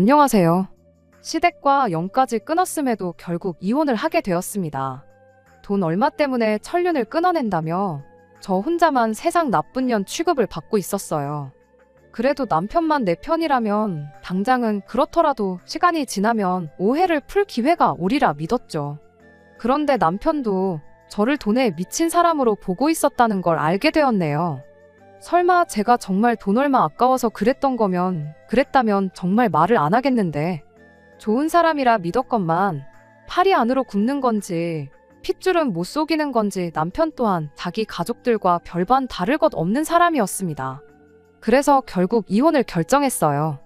안녕하세요. 시댁과 연까지 끊었음에도 결국 이혼을 하게 되었습니다. 돈 얼마 때문에 천륜을 끊어낸다며 저 혼자만 세상 나쁜 년 취급을 받고 있었어요. 그래도 남편만 내 편이라면 당장은 그렇더라도 시간이 지나면 오해를 풀 기회가 오리라 믿었죠. 그런데 남편도 저를 돈에 미친 사람으로 보고 있었다는 걸 알게 되었네요. 설마 제가 정말 돈 얼마 아까워서 그랬다면 정말 말을 안 하겠는데 좋은 사람이라 믿었건만 팔이 안으로 굽는 건지 핏줄은 못 속이는 건지 남편 또한 자기 가족들과 별반 다를 것 없는 사람이었습니다. 그래서 결국 이혼을 결정했어요.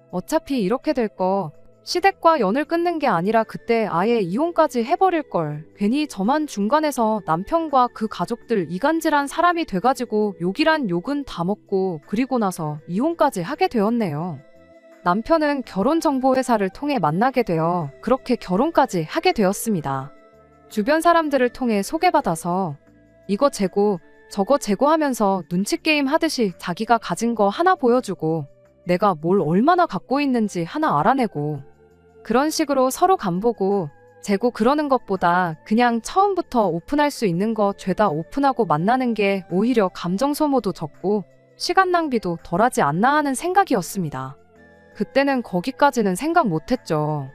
어차피 이렇게 될 거 시댁과 연을 끊는 게 아니라 그때 아예 이혼까지 해버릴 걸. 괜히 저만 중간에서 남편과 그 가족들 이간질한 사람이 돼가지고 욕이란 욕은 다 먹고 그리고 나서 이혼까지 하게 되었네요. 남편은 결혼정보회사를 통해 만나게 되어 그렇게 결혼까지 하게 되었습니다. 주변 사람들을 통해 소개받아서 이거 재고 저거 재고 하면서 눈치게임 하듯이 자기가 가진 거 하나 보여주고 내가 뭘 얼마나 갖고 있는지 하나 알아내고 그런 식으로 서로 간보고 재고 그러는 것보다 그냥 처음부터 오픈할 수 있는 거 죄다 오픈하고 만나는 게 오히려 감정 소모도 적고 시간 낭비도 덜하지 않나 하는 생각이었습니다. 그때는 거기까지는 생각 못했죠.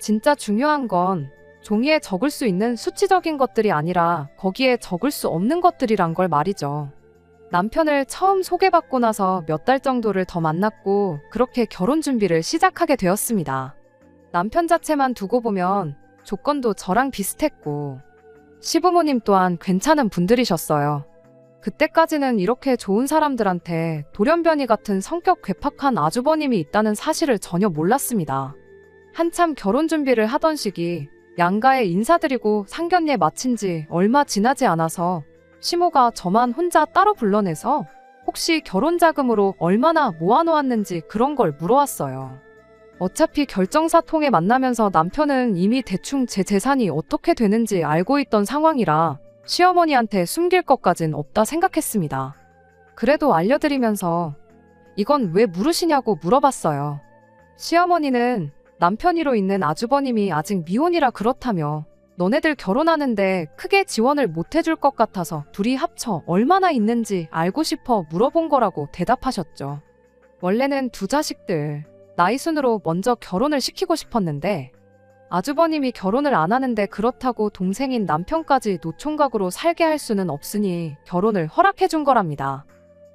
진짜 중요한 건 종이에 적을 수 있는 수치적인 것들이 아니라 거기에 적을 수 없는 것들이란 걸 말이죠. 남편을 처음 소개받고 나서 몇 달 정도를 더 만났고 그렇게 결혼 준비를 시작하게 되었습니다. 남편 자체만 두고 보면 조건도 저랑 비슷했고 시부모님 또한 괜찮은 분들이셨어요. 그때까지는 이렇게 좋은 사람들한테 돌연변이 같은 성격 괴팍한 아주버님이 있다는 사실을 전혀 몰랐습니다. 한참 결혼 준비를 하던 시기 양가에 인사드리고 상견례 마친 지 얼마 지나지 않아서 시모가 저만 혼자 따로 불러내서 혹시 결혼 자금으로 얼마나 모아놓았는지 그런 걸 물어왔어요. 어차피 결정사 통해 만나면서 남편은 이미 대충 제 재산이 어떻게 되는지 알고 있던 상황이라 시어머니한테 숨길 것까진 없다 생각했습니다. 그래도 알려드리면서 이건 왜 물으시냐고 물어봤어요. 시어머니는 남편이로 있는 아주버님이 아직 미혼이라 그렇다며 너네들 결혼하는데 크게 지원을 못 해줄 것 같아서 둘이 합쳐 얼마나 있는지 알고 싶어 물어본 거라고 대답하셨죠. 원래는 두 자식들 나이 순으로 먼저 결혼을 시키고 싶었는데 아주버님이 결혼을 안 하는데 그렇다고 동생인 남편까지 노총각으로 살게 할 수는 없으니 결혼을 허락해 준 거랍니다.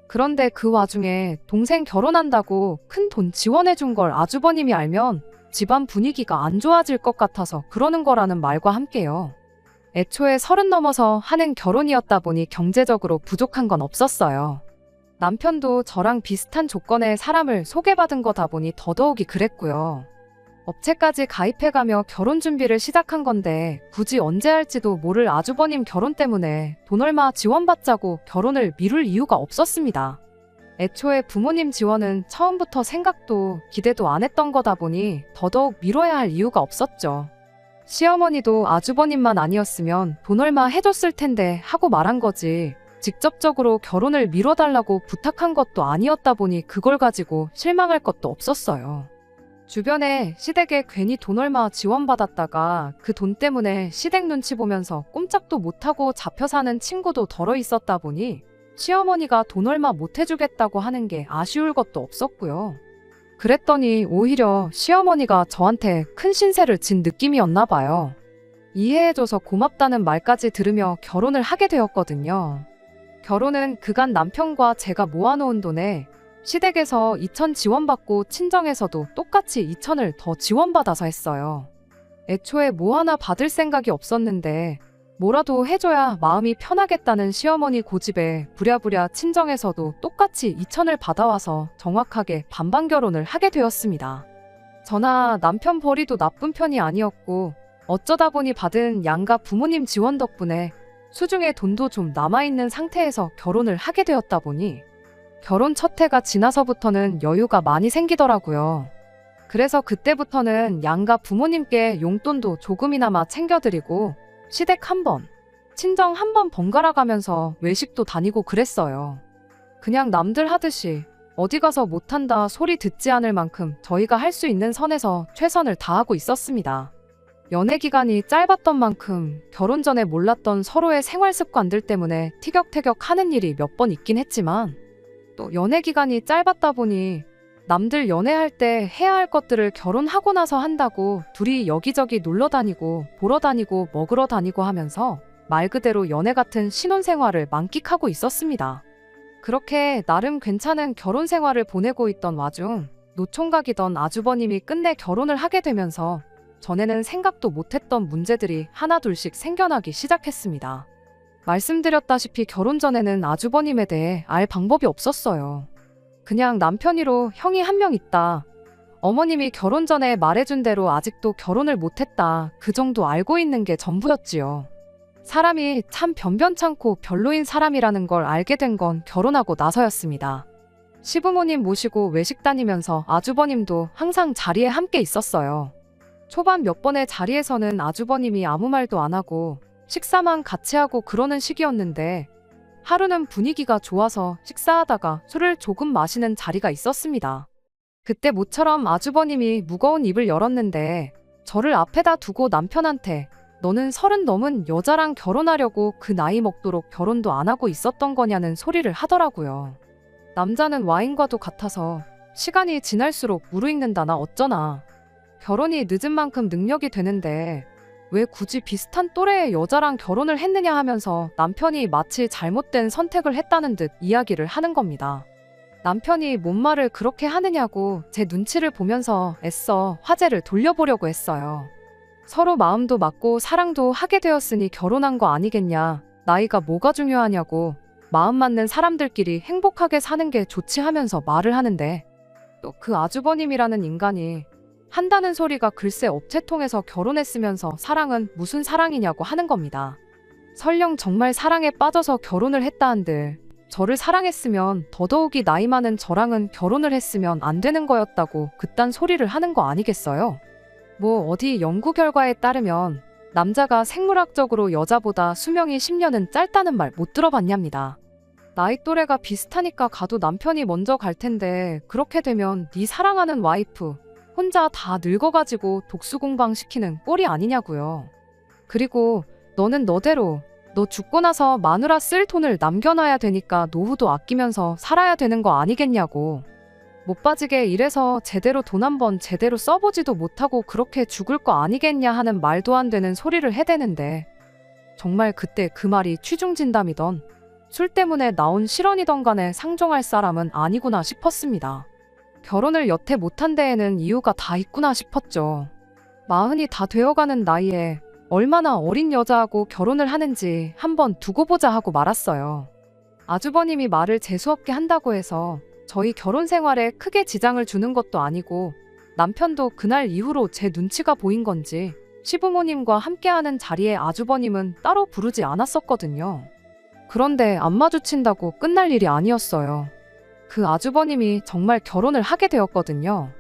그런데 그 와중에 동생 결혼한다고 큰 돈 지원해 준 걸 아주버님이 알면 집안 분위기가 안 좋아질 것 같아서 그러는 거라는 말과 함께요. 애초에 30 넘어서 하는 결혼이었다 보니 경제적으로 부족한 건 없었어요. 남편도 저랑 비슷한 조건의 사람을 소개받은 거다 보니 더더욱이 그랬고요. 업체까지 가입해가며 결혼 준비를 시작한 건데 굳이 언제 할지도 모를 아주버님 결혼 때문에 돈 얼마 지원받자고 결혼을 미룰 이유가 없었습니다. 애초에 부모님 지원은 처음부터 생각도 기대도 안 했던 거다 보니 더더욱 미뤄야 할 이유가 없었죠. 시어머니도 아주버님만 아니었으면 돈 얼마 해줬을 텐데 하고 말한 거지 직접적으로 결혼을 미뤄달라고 부탁한 것도 아니었다 보니 그걸 가지고 실망할 것도 없었어요. 주변에 시댁에 괜히 돈 얼마 지원받았다가 그 돈 때문에 시댁 눈치 보면서 꼼짝도 못하고 잡혀 사는 친구도 덜어 있었다 보니 시어머니가 돈 얼마 못 해주겠다고 하는 게 아쉬울 것도 없었고요. 그랬더니 오히려 시어머니가 저한테 큰 신세를 진 느낌이었나 봐요. 이해해줘서 고맙다는 말까지 들으며 결혼을 하게 되었거든요. 결혼은 그간 남편과 제가 모아놓은 돈에 시댁에서 2,000 지원받고 친정에서도 똑같이 2,000을 더 지원받아서 했어요. 애초에 뭐 하나 받을 생각이 없었는데 뭐라도 해줘야 마음이 편하겠다는 시어머니 고집에 부랴부랴 친정에서도 똑같이 2,000을 받아와서 정확하게 반반 결혼을 하게 되었습니다. 저나 남편 벌이도 나쁜 편이 아니었고 어쩌다 보니 받은 양가 부모님 지원 덕분에 수중에 돈도 좀 남아있는 상태에서 결혼을 하게 되었다 보니 결혼 첫 해가 지나서부터는 여유가 많이 생기더라고요. 그래서 그때부터는 양가 부모님께 용돈도 조금이나마 챙겨드리고 시댁 한 번, 친정 한 번 번갈아 가면서 외식도 다니고 그랬어요. 그냥 남들 하듯이 어디 가서 못한다 소리 듣지 않을 만큼 저희가 할 수 있는 선에서 최선을 다하고 있었습니다. 연애 기간이 짧았던 만큼 결혼 전에 몰랐던 서로의 생활 습관들 때문에 티격태격 하는 일이 몇 번 있긴 했지만, 또 연애 기간이 짧았다 보니 남들 연애할 때 해야 할 것들을 결혼하고 나서 한다고 둘이 여기저기 놀러 다니고 보러 다니고 먹으러 다니고 하면서 말 그대로 연애 같은 신혼생활을 만끽하고 있었습니다. 그렇게 나름 괜찮은 결혼 생활을 보내고 있던 와중 노총각이던 아주버님이 끝내 결혼을 하게 되면서 전에는 생각도 못했던 문제들이 하나둘씩 생겨나기 시작했습니다. 말씀드렸다시피 결혼 전에는 아주버님에 대해 알 방법이 없었어요. 그냥 남편이로 형이 한 명 있다. 어머님이 결혼 전에 말해준 대로 아직도 결혼을 못했다. 그 정도 알고 있는 게 전부였지요. 사람이 참 변변찮고 별로인 사람이라는 걸 알게 된 건 결혼하고 나서였습니다. 시부모님 모시고 외식 다니면서 아주버님도 항상 자리에 함께 있었어요. 초반 몇 번의 자리에서는 아주버님이 아무 말도 안 하고 식사만 같이 하고 그러는 시기였는데, 하루는 분위기가 좋아서 식사하다가 술을 조금 마시는 자리가 있었습니다. 그때 모처럼 아주버님이 무거운 입을 열었는데 저를 앞에다 두고 남편한테 너는 30 넘은 여자랑 결혼하려고 그 나이 먹도록 결혼도 안 하고 있었던 거냐는 소리를 하더라고요. 남자는 와인과도 같아서 시간이 지날수록 무르익는다나 어쩌나. 결혼이 늦은 만큼 능력이 되는데 왜 굳이 비슷한 또래의 여자랑 결혼을 했느냐 하면서 남편이 마치 잘못된 선택을 했다는 듯 이야기를 하는 겁니다. 남편이 뭔 말을 그렇게 하느냐고 제 눈치를 보면서 애써 화제를 돌려보려고 했어요. 서로 마음도 맞고 사랑도 하게 되었으니 결혼한 거 아니겠냐. 나이가 뭐가 중요하냐고. 마음 맞는 사람들끼리 행복하게 사는 게 좋지 하면서 말을 하는데, 또 그 아주버님이라는 인간이 한다는 소리가 글쎄 업체 통해서 결혼했으면서 사랑은 무슨 사랑이냐고 하는 겁니다. 설령 정말 사랑에 빠져서 결혼을 했다 한들 저를 사랑했으면 더더욱이 나이 많은 저랑은 결혼을 했으면 안 되는 거였다고 그딴 소리를 하는 거 아니겠어요? 뭐 어디 연구 결과에 따르면 남자가 생물학적으로 여자보다 수명이 10년은 짧다는 말 못 들어봤냐입니다. 나이 또래가 비슷하니까 가도 남편이 먼저 갈 텐데 그렇게 되면 네 사랑하는 와이프 혼자 다 늙어가지고 독수공방 시키는 꼴이 아니냐고요. 그리고 너는 너대로 너 죽고 나서 마누라 쓸 돈을 남겨놔야 되니까 노후도 아끼면서 살아야 되는 거 아니겠냐고. 못 빠지게 일해서 제대로 돈 한 번 제대로 써보지도 못하고 그렇게 죽을 거 아니겠냐 하는 말도 안 되는 소리를 해대는데, 정말 그때 그 말이 취중진담이던 술 때문에 나온 실언이던 간에 상종할 사람은 아니구나 싶었습니다. 결혼을 여태 못한 데에는 이유가 다 있구나 싶었죠. 40이 다 되어가는 나이에 얼마나 어린 여자하고 결혼을 하는지 한번 두고 보자 하고 말았어요. 아주버님이 말을 재수없게 한다고 해서 저희 결혼 생활에 크게 지장을 주는 것도 아니고, 남편도 그날 이후로 제 눈치가 보인 건지 시부모님과 함께하는 자리에 아주버님은 따로 부르지 않았었거든요. 그런데 안 마주친다고 끝날 일이 아니었어요. 그 아주버님이 정말 결혼을 하게 되었거든요.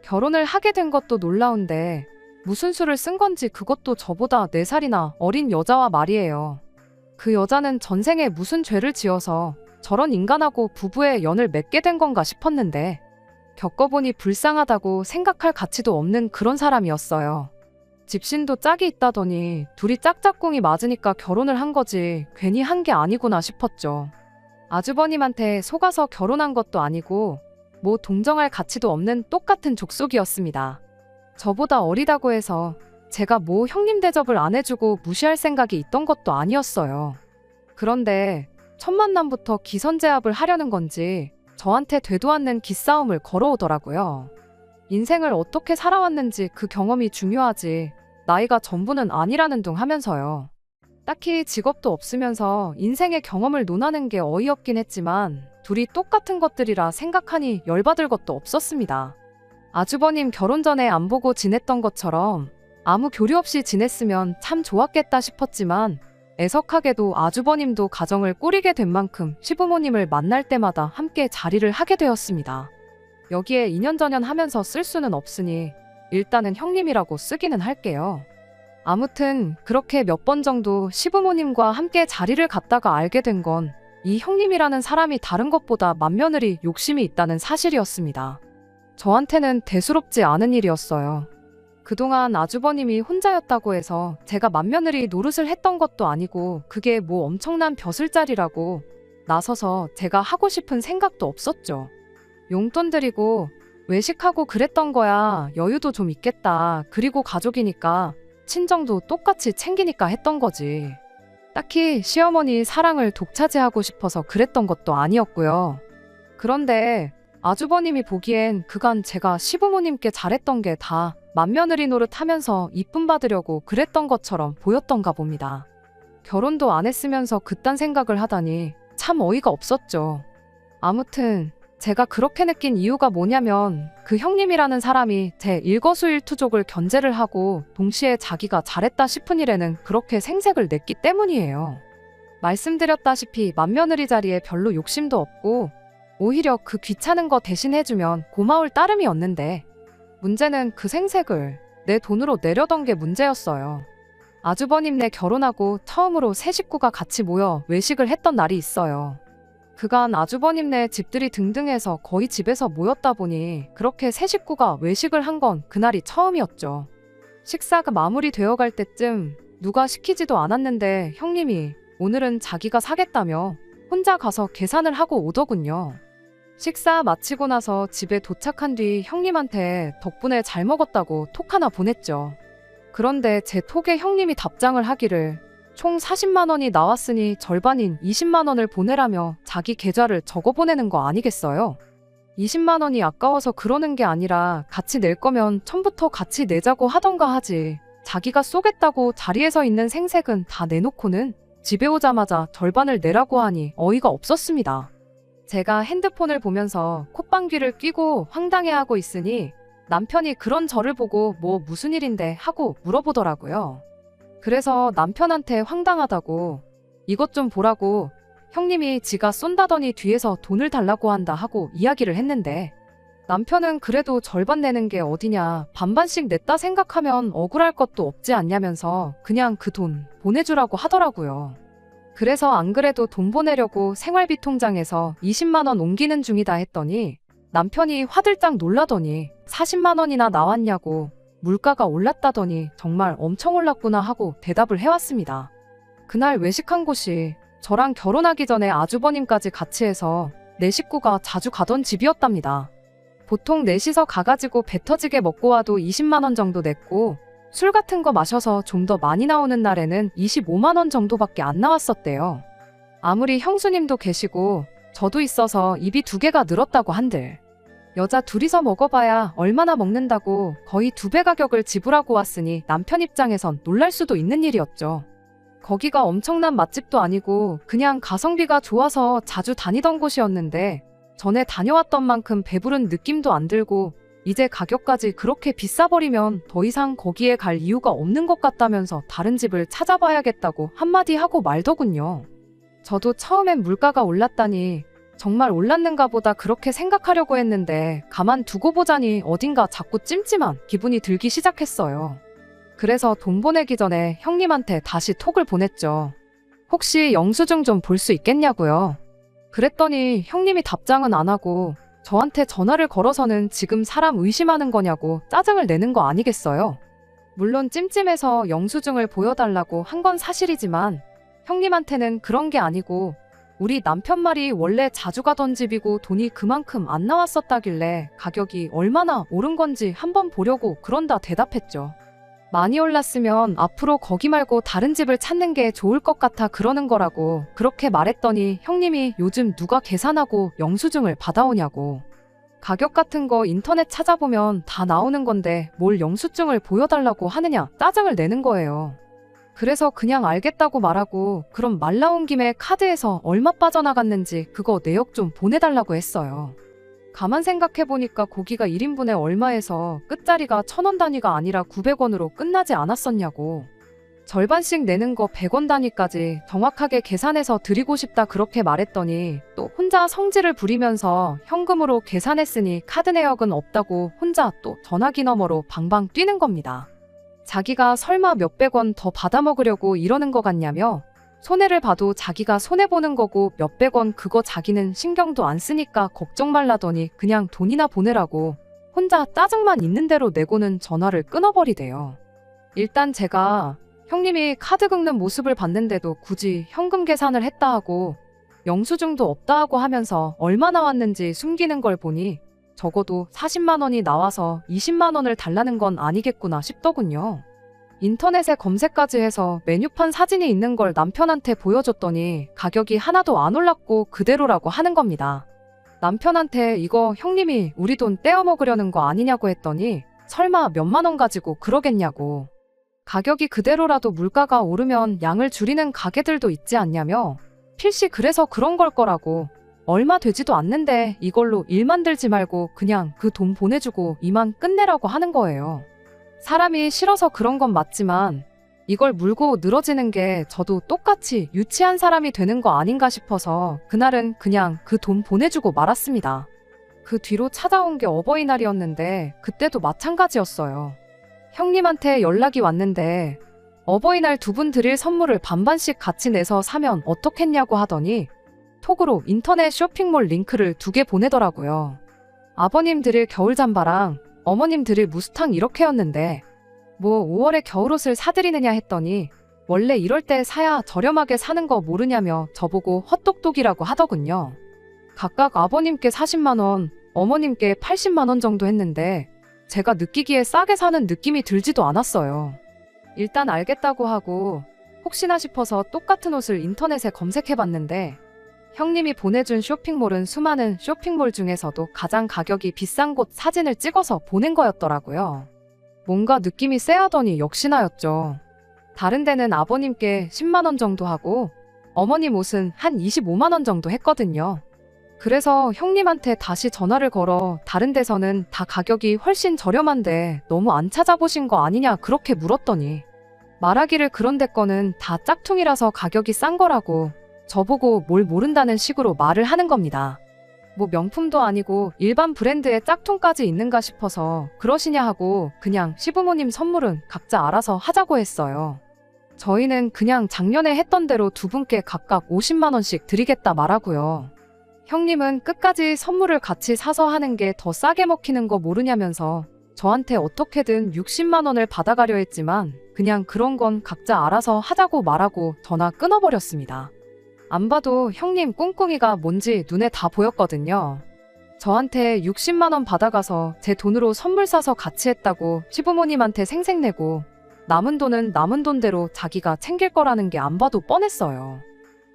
결혼을 하게 된 것도 놀라운데 무슨 수를 쓴 건지 그것도 저보다 4살이나 어린 여자와 말이에요. 그 여자는 전생에 무슨 죄를 지어서 저런 인간하고 부부의 연을 맺게 된 건가 싶었는데, 겪어보니 불쌍하다고 생각할 가치도 없는 그런 사람이었어요. 집신도 짝이 있다더니 둘이 짝짝꿍이 맞으니까 결혼을 한 거지 괜히 한 게 아니구나 싶었죠. 아주버님한테 속아서 결혼한 것도 아니고 뭐 동정할 가치도 없는 똑같은 족속이었습니다. 저보다 어리다고 해서 제가 뭐 형님 대접을 안 해주고 무시할 생각이 있던 것도 아니었어요. 그런데 첫 만남부터 기선제압을 하려는 건지 저한테 되도 않는 기싸움을 걸어오더라고요. 인생을 어떻게 살아왔는지 그 경험이 중요하지 나이가 전부는 아니라는 둥 하면서요. 딱히 직업도 없으면서 인생의 경험을 논하는 게 어이없긴 했지만 둘이 똑같은 것들이라 생각하니 열받을 것도 없었습니다. 아주버님 결혼 전에 안 보고 지냈던 것처럼 아무 교류 없이 지냈으면 참 좋았겠다 싶었지만, 애석하게도 아주버님도 가정을 꾸리게 된 만큼 시부모님을 만날 때마다 함께 자리를 하게 되었습니다. 여기에 인연전연 하면서 쓸 수는 없으니 일단은 형님이라고 쓰기는 할게요. 아무튼 그렇게 몇 번 정도 시부모님과 함께 자리를 갖다가 알게 된 건 이 형님이라는 사람이 다른 것보다 맏며느리 욕심이 있다는 사실이었습니다. 저한테는 대수롭지 않은 일이었어요. 그동안 아주버님이 혼자였다고 해서 제가 맏며느리 노릇을 했던 것도 아니고 그게 뭐 엄청난 벼슬자리라고 나서서 제가 하고 싶은 생각도 없었죠. 용돈 드리고 외식하고 그랬던 거야. 여유도 좀 있겠다. 그리고 가족이니까 친정도 똑같이 챙기니까 했던 거지. 딱히 시어머니 사랑을 독차지하고 싶어서 그랬던 것도 아니었고요. 그런데 아주버님이 보기엔 그간 제가 시부모님께 잘했던 게 다 맏며느리 노릇하면서 이쁨 받으려고 그랬던 것처럼 보였던가 봅니다. 결혼도 안 했으면서 그딴 생각을 하다니 참 어이가 없었죠. 아무튼 제가 그렇게 느낀 이유가 뭐냐면 그 형님이라는 사람이 제 일거수일투족을 견제를 하고 동시에 자기가 잘했다 싶은 일에는 그렇게 생색을 냈기 때문이에요. 말씀드렸다시피 맏며느리 자리에 별로 욕심도 없고 오히려 그 귀찮은 거 대신 해주면 고마울 따름이었는데 문제는 그 생색을 내 돈으로 내려던 게 문제였어요. 아주버님네 결혼하고 처음으로 세 식구가 같이 모여 외식을 했던 날이 있어요. 그간 아주버님네 집들이 등등해서 거의 집에서 모였다 보니 그렇게 세 식구가 외식을 한 건 그날이 처음이었죠. 식사가 마무리되어 갈 때쯤 누가 시키지도 않았는데 형님이 오늘은 자기가 사겠다며 혼자 가서 계산을 하고 오더군요. 식사 마치고 나서 집에 도착한 뒤 형님한테 덕분에 잘 먹었다고 톡 하나 보냈죠. 그런데 제 톡에 형님이 답장을 하기를 총 40만 원이 나왔으니 절반인 20만 원을 보내라며 자기 계좌를 적어 보내는 거 아니겠어요? 20만 원이 아까워서 그러는 게 아니라 같이 낼 거면 처음부터 같이 내자고 하던가 하지. 자기가 쏘겠다고 자리에서 있는 생색은 다 내놓고는 집에 오자마자 절반을 내라고 하니 어이가 없었습니다. 제가 핸드폰을 보면서 콧방귀를 뀌고 황당해하고 있으니 남편이 그런 저를 보고 뭐 무슨 일인데 하고 물어보더라고요. 그래서 남편한테 황당하다고 이것 좀 보라고 형님이 지가 쏜다더니 뒤에서 돈을 달라고 한다 하고 이야기를 했는데 남편은 그래도 절반 내는 게 어디냐 반반씩 냈다 생각하면 억울할 것도 없지 않냐면서 그냥 그 돈 보내주라고 하더라고요. 그래서 안 그래도 돈 보내려고 생활비 통장에서 20만 원 옮기는 중이다 했더니 남편이 화들짝 놀라더니 40만 원이나 나왔냐고 물가가 올랐다더니 정말 엄청 올랐구나 하고 대답을 해왔습니다. 그날 외식한 곳이 저랑 결혼하기 전에 아주버님까지 같이 해서 네 식구가 자주 가던 집이었답니다. 보통 넷이서 가가지고 배 터지게 먹고 와도 20만 원 정도 냈고 술 같은 거 마셔서 좀 더 많이 나오는 날에는 25만 원 정도밖에 안 나왔었대요. 아무리 형수님도 계시고 저도 있어서 입이 두 개가 늘었다고 한들 여자 둘이서 먹어봐야 얼마나 먹는다고 거의 2배 가격을 지불하고 왔으니 남편 입장에선 놀랄 수도 있는 일이었죠. 거기가 엄청난 맛집도 아니고 그냥 가성비가 좋아서 자주 다니던 곳이었는데 전에 다녀왔던 만큼 배부른 느낌도 안 들고 이제 가격까지 그렇게 비싸버리면 더 이상 거기에 갈 이유가 없는 것 같다면서 다른 집을 찾아봐야겠다고 한마디 하고 말더군요. 저도 처음엔 물가가 올랐다니 정말 올랐는가 보다 그렇게 생각하려고 했는데 가만 두고 보자니 어딘가 자꾸 찜찜한 기분이 들기 시작했어요. 그래서 돈 보내기 전에 형님한테 다시 톡을 보냈죠. 혹시 영수증 좀 볼 수 있겠냐고요. 그랬더니 형님이 답장은 안 하고 저한테 전화를 걸어서는 지금 사람 의심하는 거냐고 짜증을 내는 거 아니겠어요? 물론 찜찜해서 영수증을 보여달라고 한 건 사실이지만 형님한테는 그런 게 아니고 우리 남편 말이 원래 자주 가던 집이고 돈이 그만큼 안 나왔었다길래 가격이 얼마나 오른 건지 한번 보려고 그런다 대답했죠. 많이 올랐으면 앞으로 거기 말고 다른 집을 찾는 게 좋을 것 같아 그러는 거라고 그렇게 말했더니 형님이 요즘 누가 계산하고 영수증을 받아오냐고. 가격 같은 거 인터넷 찾아보면 다 나오는 건데 뭘 영수증을 보여달라고 하느냐 짜증을 내는 거예요. 그래서 그냥 알겠다고 말하고 그럼 말 나온 김에 카드에서 얼마 빠져나갔는지 그거 내역 좀 보내달라고 했어요. 가만 생각해보니까 고기가 1인분에 얼마에서 끝자리가 1,000원 단위가 아니라 900원으로 끝나지 않았었냐고. 절반씩 내는 거 100원 단위까지 정확하게 계산해서 드리고 싶다 그렇게 말했더니 또 혼자 성질을 부리면서 현금으로 계산했으니 카드 내역은 없다고 혼자 또 전화기 너머로 방방 뛰는 겁니다. 자기가 설마 몇백 원 더 받아먹으려고 이러는 것 같냐며 손해를 봐도 자기가 손해보는 거고 몇백 원 그거 자기는 신경도 안 쓰니까 걱정 말라더니 그냥 돈이나 보내라고 혼자 짜증만 있는 대로 내고는 전화를 끊어버리대요. 일단 제가 형님이 카드 긁는 모습을 봤는데도 굳이 현금 계산을 했다 하고 영수증도 없다 하고 하면서 얼마 나왔는지 숨기는 걸 보니 적어도 40만 원이 나와서 20만 원을 달라는 건 아니겠구나 싶더군요. 인터넷에 검색까지 해서 메뉴판 사진이 있는 걸 남편한테 보여줬더니 가격이 하나도 안 올랐고 그대로라고 하는 겁니다. 남편한테 이거 형님이 우리 돈 떼어먹으려는 거 아니냐고 했더니 설마 몇만 원 가지고 그러겠냐고. 가격이 그대로라도 물가가 오르면 양을 줄이는 가게들도 있지 않냐며 필시 그래서 그런 걸 거라고. 얼마 되지도 않는데 이걸로 일 만들지 말고 그냥 그 돈 보내주고 이만 끝내라고 하는 거예요. 사람이 싫어서 그런 건 맞지만 이걸 물고 늘어지는 게 저도 똑같이 유치한 사람이 되는 거 아닌가 싶어서 그날은 그냥 그 돈 보내주고 말았습니다. 그 뒤로 찾아온 게 어버이날이었는데 그때도 마찬가지였어요. 형님한테 연락이 왔는데 어버이날 두 분 드릴 선물을 반반씩 같이 내서 사면 어떻겠냐고 하더니 톡으로 인터넷 쇼핑몰 링크를 2개 보내더라고요. 아버님 드릴 겨울 잠바랑 어머님 드릴 무스탕 이렇게였는데 뭐 5월에 겨울옷을 사드리느냐 했더니 원래 이럴 때 사야 저렴하게 사는 거 모르냐며 저보고 헛똑똑이라고 하더군요. 각각 아버님께 40만 원, 어머님께 80만 원 정도 했는데 제가 느끼기에 싸게 사는 느낌이 들지도 않았어요. 일단 알겠다고 하고 혹시나 싶어서 똑같은 옷을 인터넷에 검색해봤는데 형님이 보내준 쇼핑몰은 수많은 쇼핑몰 중에서도 가장 가격이 비싼 곳 사진을 찍어서 보낸 거였더라고요. 뭔가 느낌이 쎄하더니 역시나였죠. 다른 데는 아버님께 10만 원 정도 하고 어머님 옷은 한 25만 원 정도 했거든요. 그래서 형님한테 다시 전화를 걸어 다른 데서는 다 가격이 훨씬 저렴한데 너무 안 찾아보신 거 아니냐 그렇게 물었더니 말하기를 그런 데 거는 다 짝퉁이라서 가격이 싼 거라고 저보고 뭘 모른다는 식으로 말을 하는 겁니다. 뭐 명품도 아니고 일반 브랜드의 짝퉁까지 있는가 싶어서 그러시냐 하고 그냥 시부모님 선물은 각자 알아서 하자고 했어요. 저희는 그냥 작년에 했던 대로 두 분께 각각 50만 원씩 드리겠다 말하고요. 형님은 끝까지 선물을 같이 사서 하는 게 더 싸게 먹히는 거 모르냐면서 저한테 어떻게든 60만 원을 받아가려 했지만 그냥 그런 건 각자 알아서 하자고 말하고 전화 끊어버렸습니다. 안 봐도 형님 꿍꿍이가 뭔지 눈에 다 보였거든요. 저한테 60만 원 받아가서 제 돈으로 선물 사서 같이 했다고 시부모님한테 생색내고 남은 돈은 남은 돈대로 자기가 챙길 거라는 게 안 봐도 뻔했어요.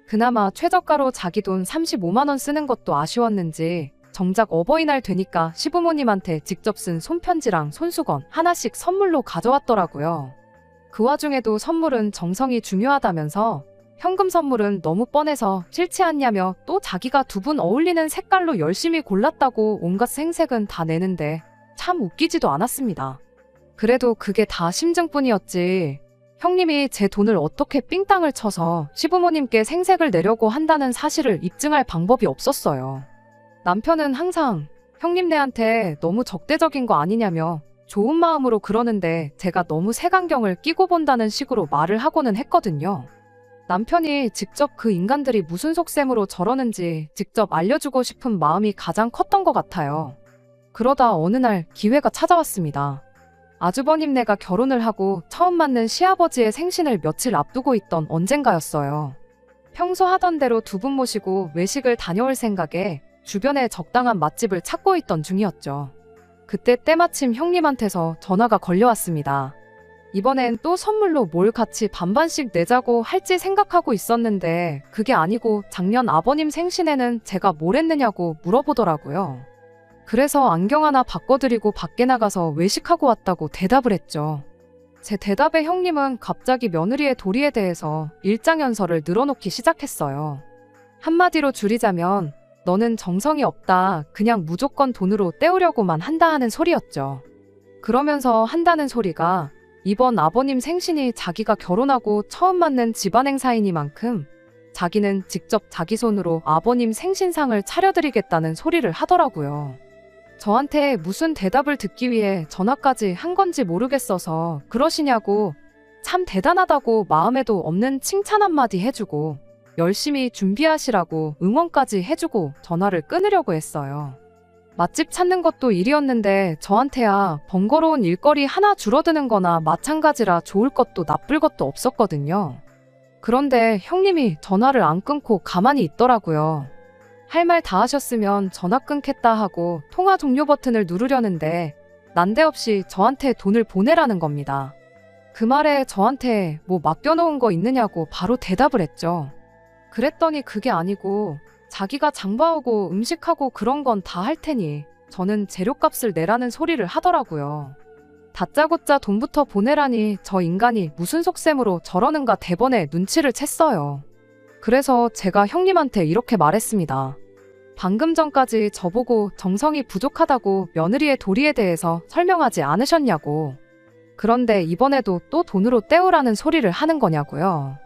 그나마 최저가로 자기 돈 35만 원 쓰는 것도 아쉬웠는지 정작 어버이날 되니까 시부모님한테 직접 쓴 손편지랑 손수건 하나씩 선물로 가져왔더라고요. 그 와중에도 선물은 정성이 중요하다면서 현금 선물은 너무 뻔해서 싫지 않냐며 또 자기가 두 분 어울리는 색깔로 열심히 골랐다고 온갖 생색은 다 내는데 참 웃기지도 않았습니다. 그래도 그게 다 심증뿐이었지. 형님이 제 돈을 어떻게 삥땅을 쳐서 시부모님께 생색을 내려고 한다는 사실을 입증할 방법이 없었어요. 남편은 항상 형님네한테 너무 적대적인 거 아니냐며 좋은 마음으로 그러는데 제가 너무 색안경을 끼고 본다는 식으로 말을 하고는 했거든요. 남편이 직접 그 인간들이 무슨 속셈으로 저러는지 직접 알려주고 싶은 마음이 가장 컸던 것 같아요. 그러다 어느 날 기회가 찾아왔습니다. 아주버님네가 결혼을 하고 처음 맞는 시아버지의 생신을 며칠 앞두고 있던 언젠가였어요. 평소 하던 대로 두 분 모시고 외식을 다녀올 생각에 주변에 적당한 맛집을 찾고 있던 중이었죠. 그때 때마침 형님한테서 전화가 걸려왔습니다. 이번엔 또 선물로 뭘 같이 반반씩 내자고 할지 생각하고 있었는데 그게 아니고 작년 아버님 생신에는 제가 뭘 했느냐고 물어보더라고요. 그래서 안경 하나 바꿔드리고 밖에 나가서 외식하고 왔다고 대답을 했죠. 제 대답에 형님은 갑자기 며느리의 도리에 대해서 일장연설을 늘어놓기 시작했어요. 한마디로 줄이자면 너는 정성이 없다. 그냥 무조건 돈으로 때우려고만 한다 하는 소리였죠. 그러면서 한다는 소리가 이번 아버님 생신이 자기가 결혼하고 처음 맞는 집안 행사이니만큼 자기는 직접 자기 손으로 아버님 생신상을 차려드리겠다는 소리를 하더라고요. 저한테 무슨 대답을 듣기 위해 전화까지 한 건지 모르겠어서 그러시냐고 참 대단하다고 마음에도 없는 칭찬 한마디 해주고 열심히 준비하시라고 응원까지 해주고 전화를 끊으려고 했어요. 맛집 찾는 것도 일이었는데 저한테야 번거로운 일거리 하나 줄어드는 거나 마찬가지라 좋을 것도 나쁠 것도 없었거든요. 그런데 형님이 전화를 안 끊고 가만히 있더라고요. 할 말 다 하셨으면 전화 끊겠다 하고 통화 종료 버튼을 누르려는데 난데없이 저한테 돈을 보내라는 겁니다. 그 말에 저한테 뭐 맡겨놓은 거 있느냐고 바로 대답을 했죠. 그랬더니 그게 아니고 자기가 장봐오고 음식하고 그런 건 다 할 테니 저는 재료값을 내라는 소리를 하더라고요. 다짜고짜 돈부터 보내라니 저 인간이 무슨 속셈으로 저러는가 대번에 눈치를 챘어요. 그래서 제가 형님한테 이렇게 말했습니다. 방금 전까지 저보고 정성이 부족하다고 며느리의 도리에 대해서 설명하지 않으셨냐고. 그런데 이번에도 또 돈으로 때우라는 소리를 하는 거냐고요.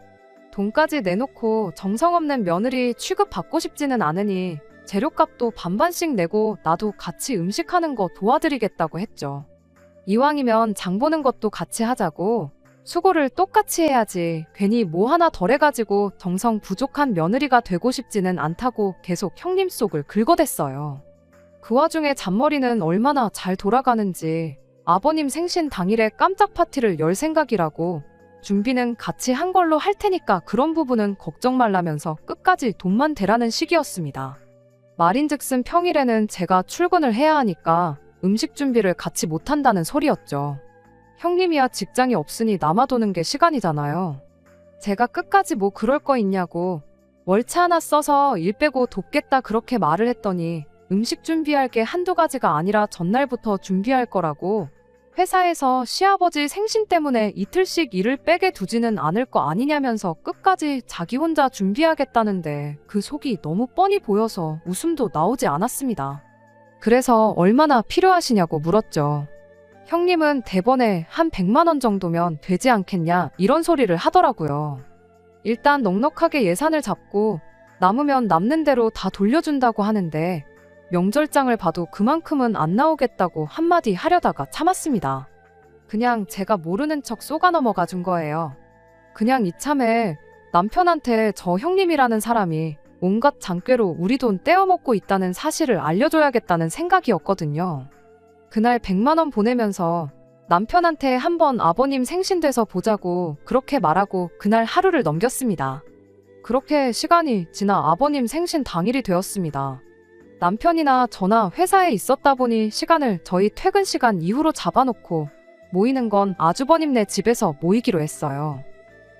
돈까지 내놓고 정성 없는 며느리 취급받고 싶지는 않으니 재료값도 반반씩 내고 나도 같이 음식하는 거 도와드리겠다고 했죠. 이왕이면 장 보는 것도 같이 하자고. 수고를 똑같이 해야지 괜히 뭐 하나 덜 해가지고 정성 부족한 며느리가 되고 싶지는 않다고 계속 형님 속을 긁어댔어요. 그 와중에 잔머리는 얼마나 잘 돌아가는지 아버님 생신 당일에 깜짝 파티를 열 생각이라고 준비는 같이 한 걸로 할 테니까 그런 부분은 걱정 말라면서 끝까지 돈만 대라는 식이었습니다. 말인즉슨 평일에는 제가 출근을 해야 하니까 음식 준비를 같이 못한다는 소리였죠. 형님이야 직장이 없으니 남아도는 게 시간이잖아요. 제가 끝까지 뭐 그럴 거 있냐고 월차 하나 써서 일 빼고 돕겠다 그렇게 말을 했더니 음식 준비할 게 한두 가지가 아니라 전날부터 준비할 거라고 회사에서 시아버지 생신 때문에 이틀씩 일을 빼게 두지는 않을 거 아니냐면서 끝까지 자기 혼자 준비하겠다는데 그 속이 너무 뻔히 보여서 웃음도 나오지 않았습니다. 그래서 얼마나 필요하시냐고 물었죠. 형님은 대번에 한 100만 원 정도면 되지 않겠냐 이런 소리를 하더라고요. 일단 넉넉하게 예산을 잡고 남으면 남는 대로 다 돌려준다고 하는데 명절장을 봐도 그만큼은 안 나오겠다고 한마디 하려다가 참았습니다. 그냥 제가 모르는 척 쏘가 넘어가 준 거예요. 그냥 이참에 남편한테 저 형님이라는 사람이 온갖 장꾀로 우리 돈 떼어먹고 있다는 사실을 알려줘야겠다는 생각이었거든요. 그날 100만 원 보내면서 남편한테 한번 아버님 생신 돼서 보자고 그렇게 말하고 그날 하루를 넘겼습니다. 그렇게 시간이 지나 아버님 생신 당일이 되었습니다. 남편이나 저나 회사에 있었다 보니 시간을 저희 퇴근 시간 이후로 잡아놓고 모이는 건 아주버님네 집에서 모이기로 했어요.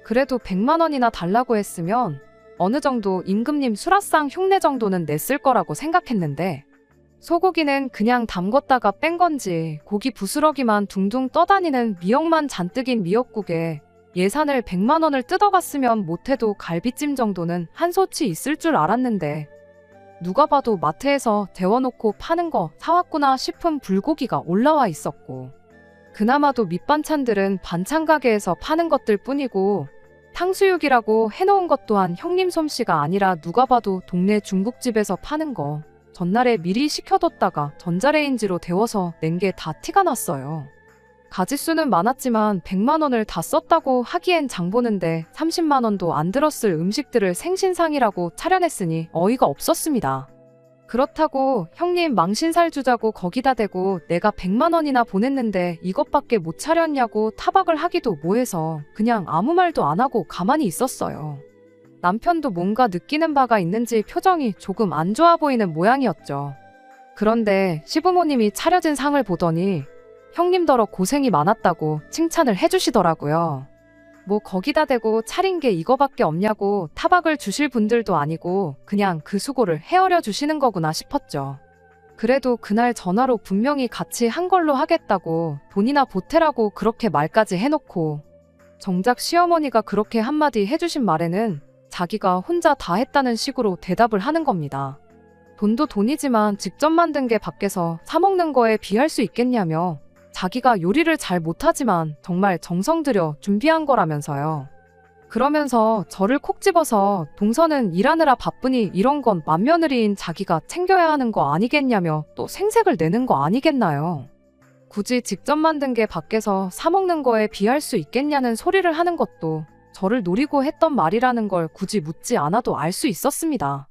그래도 100만 원이나 달라고 했으면 어느 정도 임금님 수라상 흉내 정도는 냈을 거라고 생각했는데 소고기는 그냥 담궜다가 뺀 건지 고기 부스러기만 둥둥 떠다니는 미역만 잔뜩인 미역국에 예산을 100만 원을 뜯어갔으면 못해도 갈비찜 정도는 한 소치 있을 줄 알았는데 누가 봐도 마트에서 데워놓고 파는 거 사왔구나 싶은 불고기가 올라와 있었고 그나마도 밑반찬들은 반찬 가게에서 파는 것들 뿐이고 탕수육이라고 해놓은 것 또한 형님 솜씨가 아니라 누가 봐도 동네 중국집에서 파는 거 전날에 미리 식혀뒀다가 전자레인지로 데워서 낸 게 다 티가 났어요. 가짓수는 많았지만 100만 원을 다 썼다고 하기엔 장 보는데 30만 원도 안 들었을 음식들을 생신상이라고 차려냈으니 어이가 없었습니다. 그렇다고 형님 망신살 주자고 거기다 대고 내가 100만 원이나 보냈는데 이것밖에 못 차렸냐고 타박을 하기도 뭐해서 그냥 아무 말도 안 하고 가만히 있었어요. 남편도 뭔가 느끼는 바가 있는지 표정이 조금 안 좋아 보이는 모양이었죠. 그런데 시부모님이 차려진 상을 보더니 형님더러 고생이 많았다고 칭찬을 해주시더라고요. 뭐 거기다 대고 차린 게 이거밖에 없냐고 타박을 주실 분들도 아니고 그냥 그 수고를 헤아려 주시는 거구나 싶었죠. 그래도 그날 전화로 분명히 같이 한 걸로 하겠다고 돈이나 보태라고 그렇게 말까지 해놓고 정작 시어머니가 그렇게 한마디 해주신 말에는 자기가 혼자 다 했다는 식으로 대답을 하는 겁니다. 돈도 돈이지만 직접 만든 게 밖에서 사 먹는 거에 비할 수 있겠냐며 자기가 요리를 잘 못하지만 정말 정성 들여 준비한 거라면서요. 그러면서 저를 콕 집어서 동서는 일하느라 바쁘니 이런 건 맏며느리인 자기가 챙겨야 하는 거 아니겠냐며 또 생색을 내는 거 아니겠나요. 굳이 직접 만든 게 밖에서 사 먹는 거에 비할 수 있겠냐는 소리를 하는 것도 저를 노리고 했던 말이라는 걸 굳이 묻지 않아도 알 수 있었습니다.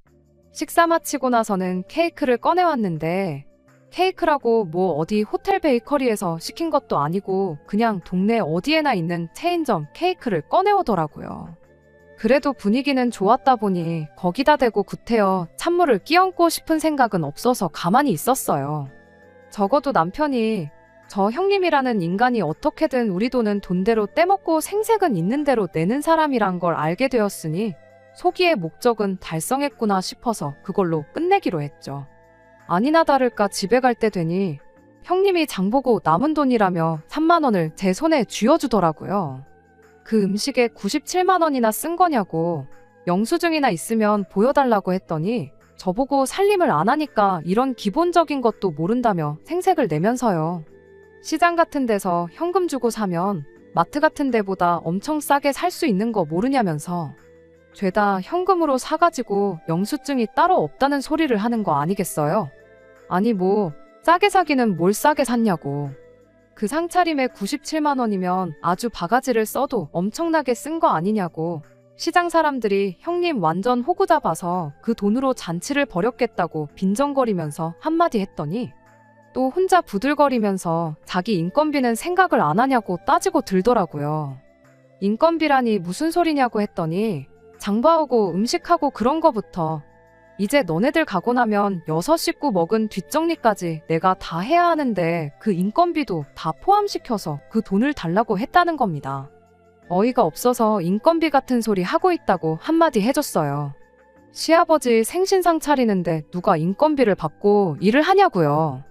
식사 마치고 나서는 케이크를 꺼내왔는데 케이크라고 뭐 어디 호텔 베이커리에서 시킨 것도 아니고 그냥 동네 어디에나 있는 체인점 케이크를 꺼내오더라고요. 그래도 분위기는 좋았다 보니 거기다 대고 구태여 찬물을 끼얹고 싶은 생각은 없어서 가만히 있었어요. 적어도 남편이 저 형님이라는 인간이 어떻게든 우리 돈은 돈대로 떼먹고 생색은 있는 대로 내는 사람이란 걸 알게 되었으니 소기의 목적은 달성했구나 싶어서 그걸로 끝내기로 했죠. 아니나 다를까 집에 갈 때 되니 형님이 장보고 남은 돈이라며 3만 원을 제 손에 쥐어주더라고요. 그 음식에 97만 원이나 쓴 거냐고 영수증이나 있으면 보여달라고 했더니 저보고 살림을 안 하니까 이런 기본적인 것도 모른다며 생색을 내면서요. 시장 같은 데서 현금 주고 사면 마트 같은 데보다 엄청 싸게 살 수 있는 거 모르냐면서 죄다 현금으로 사가지고 영수증이 따로 없다는 소리를 하는 거 아니겠어요? 아니 뭐 싸게 사기는 뭘 싸게 샀냐고. 그 상차림에 97만 원이면 아주 바가지를 써도 엄청나게 쓴 거 아니냐고. 시장 사람들이 형님 완전 호구 잡아서 그 돈으로 잔치를 벌였겠다고 빈정거리면서 한마디 했더니 또 혼자 부들거리면서 자기 인건비는 생각을 안 하냐고 따지고 들더라고요. 인건비라니 무슨 소리냐고 했더니 장봐오고 음식하고 그런 거부터 이제 너네들 가고 나면 6식구 먹은 뒷정리까지 내가 다 해야 하는데 그 인건비도 다 포함시켜서 그 돈을 달라고 했다는 겁니다. 어이가 없어서 인건비 같은 소리 하고 있다고 한마디 해줬어요. 시아버지 생신상 차리는데 누가 인건비를 받고 일을 하냐고요.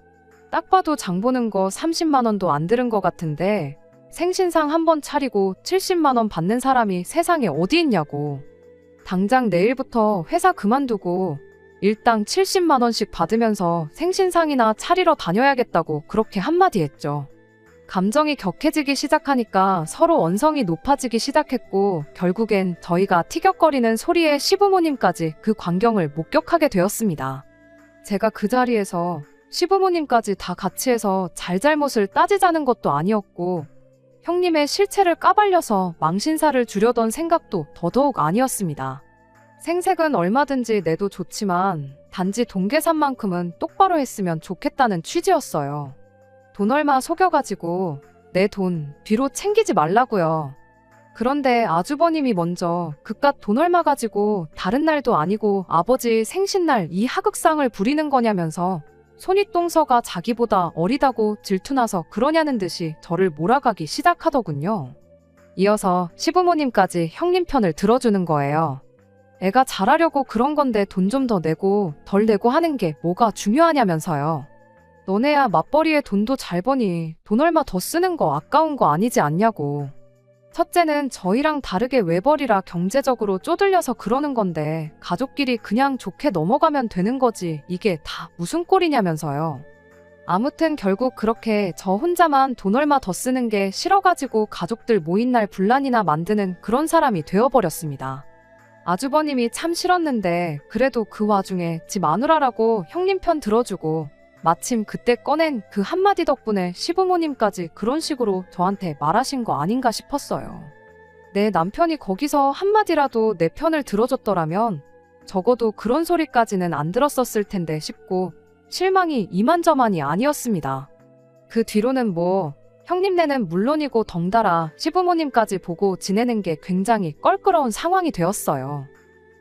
딱 봐도 장 보는 거 30만 원도 안 들은 것 같은데 생신상 한 번 차리고 70만 원 받는 사람이 세상에 어디 있냐고. 당장 내일부터 회사 그만두고 일당 70만 원씩 받으면서 생신상이나 차리러 다녀야겠다고 그렇게 한마디 했죠. 감정이 격해지기 시작하니까 서로 언성이 높아지기 시작했고 결국엔 저희가 티격거리는 소리에 시부모님까지 그 광경을 목격하게 되었습니다. 제가 그 자리에서 시부모님까지 다 같이 해서 잘잘못을 따지자는 것도 아니었고 형님의 실체를 까발려서 망신사를 주려던 생각도 더더욱 아니었습니다. 생색은 얼마든지 내도 좋지만 단지 돈 계산만큼은 똑바로 했으면 좋겠다는 취지였어요. 돈 얼마 속여가지고 내 돈 뒤로 챙기지 말라고요. 그런데 아주버님이 먼저 그깟 돈 얼마 가지고 다른 날도 아니고 아버지 생신날 이 하극상을 부리는 거냐면서 손윗동서가 자기보다 어리다고 질투나서 그러냐는 듯이 저를 몰아가기 시작하더군요. 이어서 시부모님까지 형님 편을 들어주는 거예요. 애가 잘하려고 그런 건데 돈 좀 더 내고 덜 내고 하는 게 뭐가 중요하냐면서요. 너네야 맞벌이에 돈도 잘 버니 돈 얼마 더 쓰는 거 아까운 거 아니지 않냐고. 첫째는 저희랑 다르게 외벌이라 경제적으로 쪼들려서 그러는 건데 가족끼리 그냥 좋게 넘어가면 되는 거지 이게 다 무슨 꼴이냐면서요. 아무튼 결국 그렇게 저 혼자만 돈 얼마 더 쓰는 게 싫어가지고 가족들 모인 날 분란이나 만드는 그런 사람이 되어버렸습니다. 아주버님이 참 싫었는데 그래도 그 와중에 지 마누라라고 형님 편 들어주고 마침 그때 꺼낸 그 한마디 덕분에 시부모님까지 그런 식으로 저한테 말하신 거 아닌가 싶었어요. 내 남편이 거기서 한마디라도 내 편을 들어줬더라면 적어도 그런 소리까지는 안 들었었을 텐데 싶고 실망이 이만저만이 아니었습니다. 그 뒤로는 뭐 형님네는 물론이고 덩달아 시부모님까지 보고 지내는 게 굉장히 껄끄러운 상황이 되었어요.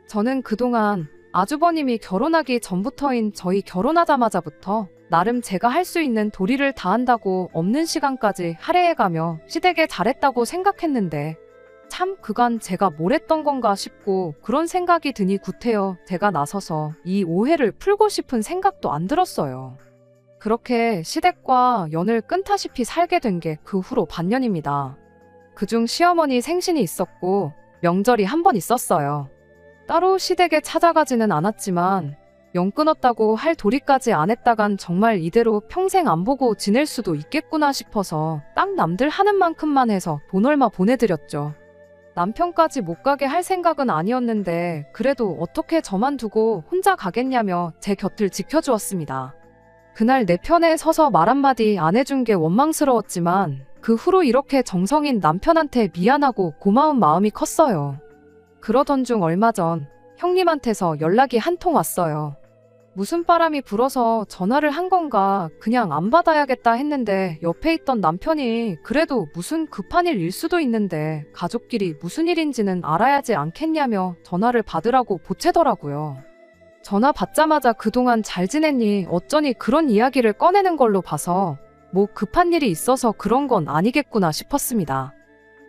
저는 그동안 아주버님이 결혼하기 전부터인 저희 결혼하자마자부터 나름 제가 할 수 있는 도리를 다한다고 없는 시간까지 할애해가며 시댁에 잘했다고 생각했는데 참 그간 제가 뭘 했던 건가 싶고 그런 생각이 드니 구태여 제가 나서서 이 오해를 풀고 싶은 생각도 안 들었어요. 그렇게 시댁과 연을 끊다시피 살게 된 게 그 후로 반년입니다. 그중 시어머니 생신이 있었고 명절이 한 번 있었어요. 따로 시댁에 찾아가지는 않았지만 연 끊었다고 할 도리까지 안 했다간 정말 이대로 평생 안 보고 지낼 수도 있겠구나 싶어서 딱 남들 하는 만큼만 해서 돈 얼마 보내드렸죠. 남편까지 못 가게 할 생각은 아니었는데 그래도 어떻게 저만 두고 혼자 가겠냐며 제 곁을 지켜주었습니다. 그날 내 편에 서서 말 한마디 안 해준 게 원망스러웠지만 그 후로 이렇게 정성인 남편한테 미안하고 고마운 마음이 컸어요. 그러던 중 얼마 전 형님한테서 연락이 한 통 왔어요. 무슨 바람이 불어서 전화를 한 건가 그냥 안 받아야겠다 했는데 옆에 있던 남편이 그래도 무슨 급한 일일 수도 있는데 가족끼리 무슨 일인지는 알아야지 않겠냐며 전화를 받으라고 보채더라고요. 전화 받자마자 그동안 잘 지냈니 어쩌니 그런 이야기를 꺼내는 걸로 봐서 뭐 급한 일이 있어서 그런 건 아니겠구나 싶었습니다.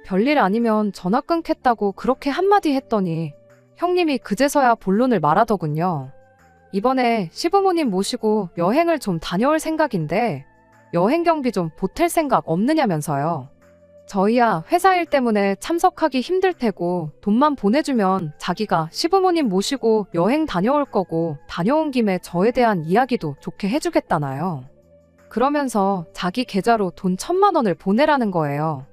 별일 아니면 전화 끊겠다고 그렇게 한마디 했더니 형님이 그제서야 본론을 말하더군요. 이번에 시부모님 모시고 여행을 좀 다녀올 생각인데 여행 경비 좀 보탤 생각 없느냐면서요. 저희야 회사 일 때문에 참석하기 힘들 테고 돈만 보내주면 자기가 시부모님 모시고 여행 다녀올 거고 다녀온 김에 저에 대한 이야기도 좋게 해주겠다나요. 그러면서 자기 계좌로 돈 1,000만 원을 보내라는 거예요.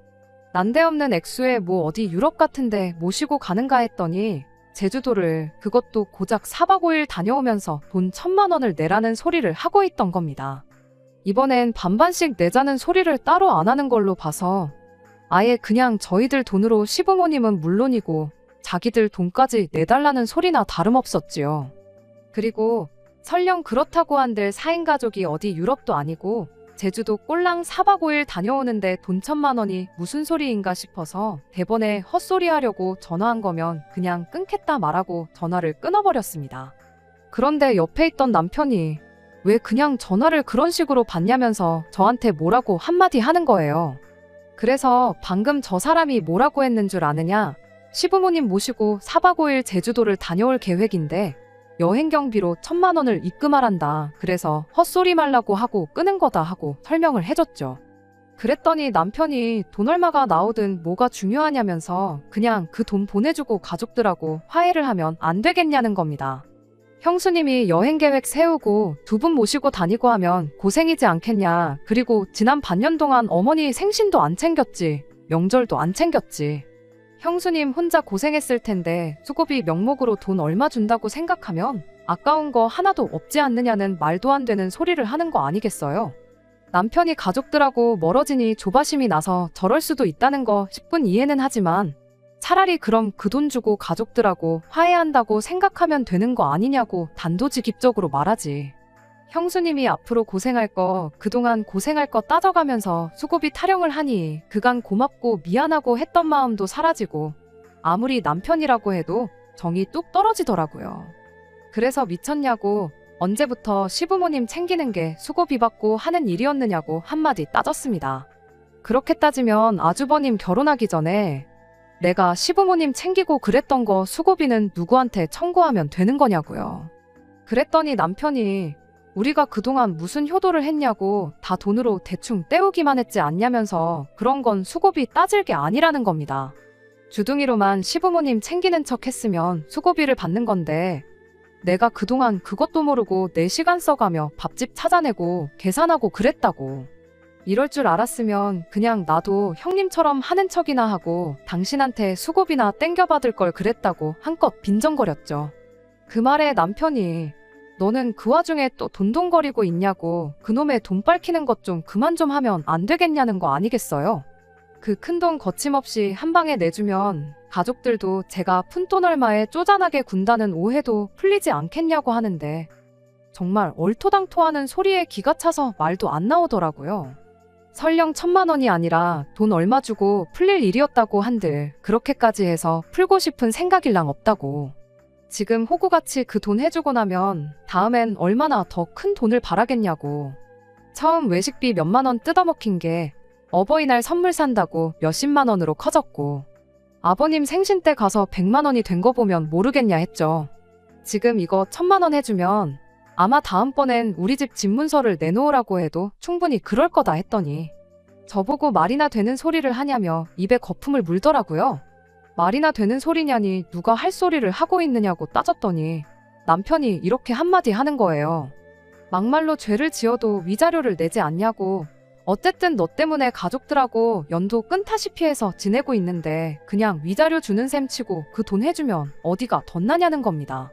난데없는 액수에 뭐 어디 유럽 같은데 모시고 가는가 했더니 제주도를 그것도 고작 4박 5일 다녀오면서 돈 1,000만 원을 내라는 소리를 하고 있던 겁니다. 이번엔 반반씩 내자는 소리를 따로 안 하는 걸로 봐서 아예 그냥 저희들 돈으로 시부모님은 물론이고 자기들 돈까지 내달라는 소리나 다름없었지요. 그리고 설령 그렇다고 한들 4인 가족이 어디 유럽도 아니고 제주도 꼴랑 4박 5일 다녀오는데 돈 1,000만 원이 무슨 소리인가 싶어서 대번에 헛소리 하려고 전화한 거면 그냥 끊겠다 말하고 전화를 끊어버렸습니다. 그런데 옆에 있던 남편이 왜 그냥 전화를 그런 식으로 받냐면서 저한테 뭐라고 한마디 하는 거예요. 그래서 방금 저 사람이 뭐라고 했는 줄 아느냐? 시부모님 모시고 4박 5일 제주도를 다녀올 계획인데 여행 경비로 1,000만 원을 입금하란다. 그래서 헛소리 말라고 하고 끄는 거다 하고 설명을 해줬죠. 그랬더니 남편이 돈 얼마가 나오든 뭐가 중요하냐면서 그냥 그 돈 보내주고 가족들하고 화해를 하면 안 되겠냐는 겁니다. 형수님이 여행 계획 세우고 2분 모시고 다니고 하면 고생이지 않겠냐. 그리고 지난 반년 동안 어머니 생신도 안 챙겼지. 명절도 안 챙겼지. 형수님 혼자 고생했을 텐데 수고비 명목으로 돈 얼마 준다고 생각하면 아까운 거 하나도 없지 않느냐는 말도 안 되는 소리를 하는 거 아니겠어요? 남편이 가족들하고 멀어지니 조바심이 나서 저럴 수도 있다는 거 10분 이해는 하지만 차라리 그럼 그 돈 주고 가족들하고 화해한다고 생각하면 되는 거 아니냐고 단도직입적으로 말하지. 형수님이 앞으로 고생할 거 그동안 고생할 거 따져가면서 수고비 타령을 하니 그간 고맙고 미안하고 했던 마음도 사라지고 아무리 남편이라고 해도 정이 뚝 떨어지더라고요. 그래서 미쳤냐고 언제부터 시부모님 챙기는 게 수고비 받고 하는 일이었느냐고 한마디 따졌습니다. 그렇게 따지면 아주버님 결혼하기 전에 내가 시부모님 챙기고 그랬던 거 수고비는 누구한테 청구하면 되는 거냐고요. 그랬더니 남편이 우리가 그동안 무슨 효도를 했냐고 다 돈으로 대충 때우기만 했지 않냐면서 그런 건 수고비 따질 게 아니라는 겁니다. 주둥이로만 시부모님 챙기는 척 했으면 수고비를 받는 건데 내가 그동안 그것도 모르고 내 시간 써가며 밥집 찾아내고 계산하고 그랬다고. 이럴 줄 알았으면 그냥 나도 형님처럼 하는 척이나 하고 당신한테 수고비나 땡겨받을 걸 그랬다고 한껏 빈정거렸죠. 그 말에 남편이 너는 그 와중에 또 돈돈거리고 있냐고 그놈의 돈 빨키는 것 좀 그만 좀 하면 안 되겠냐는 거 아니겠어요? 그 큰돈 거침없이 한 방에 내주면 가족들도 제가 푼돈 얼마에 쪼잔하게 군다는 오해도 풀리지 않겠냐고 하는데 정말 얼토당토하는 소리에 기가 차서 말도 안 나오더라고요. 설령 1,000만 원이 아니라 돈 얼마 주고 풀릴 일이었다고 한들 그렇게까지 해서 풀고 싶은 생각일랑 없다고. 지금 호구같이 그 돈 해주고 나면 다음엔 얼마나 더 큰 돈을 바라겠냐고. 처음 외식비 몇만 원 뜯어먹힌 게 어버이날 선물 산다고 몇십만 원으로 커졌고 아버님 생신 때 가서 100만 원이 된 거 보면 모르겠냐 했죠. 지금 이거 1,000만 원 해주면 아마 다음번엔 우리 집 집문서를 내놓으라고 해도 충분히 그럴 거다 했더니 저보고 말이나 되는 소리를 하냐며 입에 거품을 물더라고요. 말이나 되는 소리냐니 누가 할 소리를 하고 있느냐고 따졌더니 남편이 이렇게 한마디 하는 거예요. 막말로 죄를 지어도 위자료를 내지 않냐고. 어쨌든 너 때문에 가족들하고 연도 끈타시피 해서 지내고 있는데 그냥 위자료 주는 셈 치고 그 돈 해주면 어디가 덧나냐는 겁니다.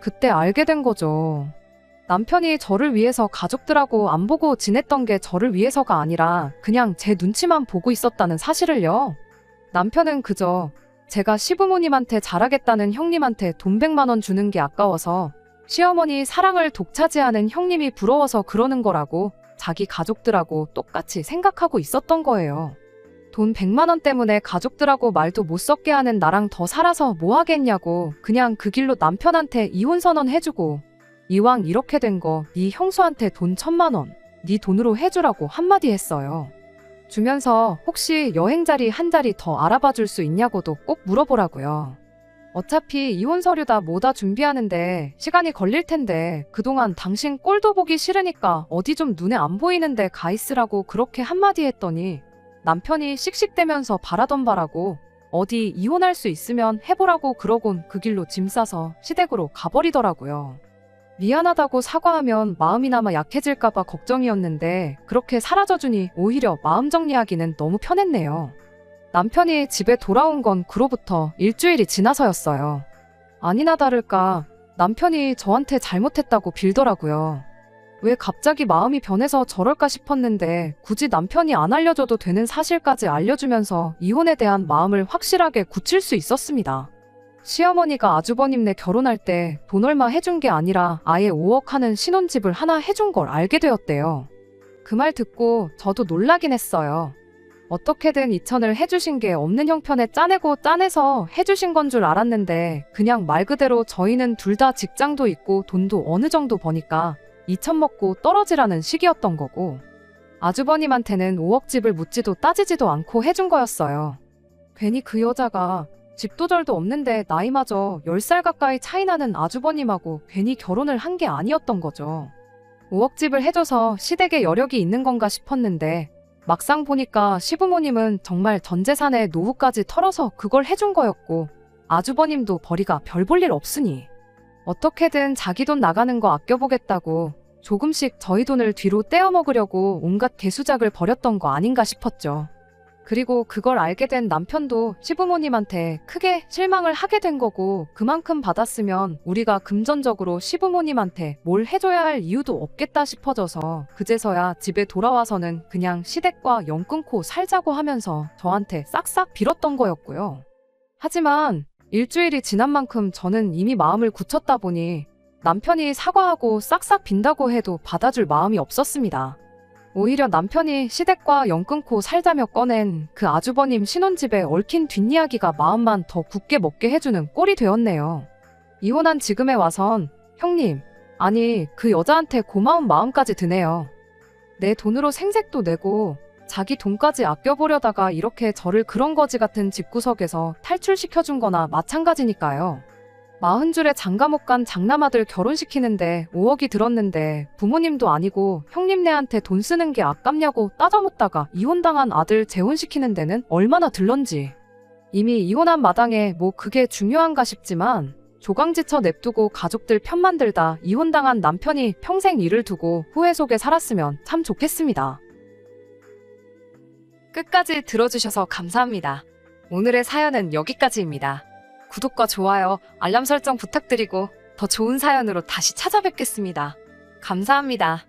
그때 알게 된 거죠. 남편이 저를 위해서 가족들하고 안 보고 지냈던 게 저를 위해서가 아니라 그냥 제 눈치만 보고 있었다는 사실을요. 남편은 그저 제가 시부모님한테 잘하겠다는 형님한테 돈 100만 원 주는 게 아까워서 시어머니 사랑을 독차지하는 형님이 부러워서 그러는 거라고 자기 가족들하고 똑같이 생각하고 있었던 거예요. 돈 100만 원 때문에 가족들하고 말도 못 섞게 하는 나랑 더 살아서 뭐 하겠냐고 그냥 그 길로 남편한테 이혼 선언 해주고 이왕 이렇게 된 거 네 형수한테 돈 1000만 원 네 돈으로 해주라고 한마디 했어요. 주면서 혹시 여행 자리 한 자리 더 알아봐 줄 수 있냐고도 꼭 물어보라고요. 어차피 이혼 서류 다 뭐다 준비하는데 시간이 걸릴 텐데 그동안 당신 꼴도 보기 싫으니까 어디 좀 눈에 안 보이는데 가 있으라고 그렇게 한마디 했더니 남편이 씩씩대면서 바라던 바라고 어디 이혼할 수 있으면 해보라고 그러곤 그 길로 짐 싸서 시댁으로 가버리더라고요. 미안하다고 사과하면 마음이나마 약해질까봐 걱정이었는데 그렇게 사라져주니 오히려 마음 정리하기는 너무 편했네요. 남편이 집에 돌아온 건 그로부터 일주일이 지나서였어요. 아니나 다를까 남편이 저한테 잘못했다고 빌더라고요. 왜 갑자기 마음이 변해서 저럴까 싶었는데 굳이 남편이 안 알려줘도 되는 사실까지 알려주면서 이혼에 대한 마음을 확실하게 굳힐 수 있었습니다. 시어머니가 아주버님네 결혼할 때 돈 얼마 해준 게 아니라 아예 5억 하는 신혼집을 하나 해준 걸 알게 되었대요. 그 말 듣고 저도 놀라긴 했어요. 어떻게든 2천을 해주신 게 없는 형편에 짜내고 짜내서 해주신 건 줄 알았는데 그냥 말 그대로 저희는 둘 다 직장도 있고 돈도 어느 정도 버니까 2천 먹고 떨어지라는 식이었던 거고 아주버님한테는 5억 집을 묻지도 따지지도 않고 해준 거였어요. 괜히 그 여자가 집도 절도 없는데 나이마저 10살 가까이 차이 나는 아주버님하고 괜히 결혼을 한 게 아니었던 거죠. 5억 집을 해줘서 시댁에 여력이 있는 건가 싶었는데 막상 보니까 시부모님은 정말 전 재산에 노후까지 털어서 그걸 해준 거였고 아주버님도 벌이가 별 볼 일 없으니 어떻게든 자기 돈 나가는 거 아껴보겠다고 조금씩 저희 돈을 뒤로 떼어 먹으려고 온갖 개수작을 벌였던 거 아닌가 싶었죠. 그리고 그걸 알게 된 남편도 시부모님한테 크게 실망을 하게 된 거고 그만큼 받았으면 우리가 금전적으로 시부모님한테 뭘 해줘야 할 이유도 없겠다 싶어져서 그제서야 집에 돌아와서는 그냥 시댁과 연 끊고 살자고 하면서 저한테 싹싹 빌었던 거였고요. 하지만 일주일이 지난 만큼 저는 이미 마음을 굳혔다 보니 남편이 사과하고 싹싹 빈다고 해도 받아줄 마음이 없었습니다. 오히려 남편이 시댁과 연 끊고 살자며 꺼낸 그 아주버님 신혼집에 얽힌 뒷이야기가 마음만 더 굳게 먹게 해주는 꼴이 되었네요. 이혼한 지금에 와선 형님, 아니 그 여자한테 고마운 마음까지 드네요. 내 돈으로 생색도 내고 자기 돈까지 아껴보려다가 이렇게 저를 그런 거지 같은 집구석에서 탈출시켜준 거나 마찬가지니까요. 40줄에 장가 못 간 장남아들 결혼시키는데 5억이 들었는데 부모님도 아니고 형님네한테 돈 쓰는 게 아깝냐고 따져묻다가 이혼당한 아들 재혼시키는 데는 얼마나 들런지. 이미 이혼한 마당에 뭐 그게 중요한가 싶지만 조강지쳐 냅두고 가족들 편만 들다 이혼당한 남편이 평생 일을 두고 후회 속에 살았으면 참 좋겠습니다. 끝까지 들어주셔서 감사합니다. 오늘의 사연은 여기까지입니다. 구독과 좋아요, 알람 설정 부탁드리고 더 좋은 사연으로 다시 찾아뵙겠습니다. 감사합니다.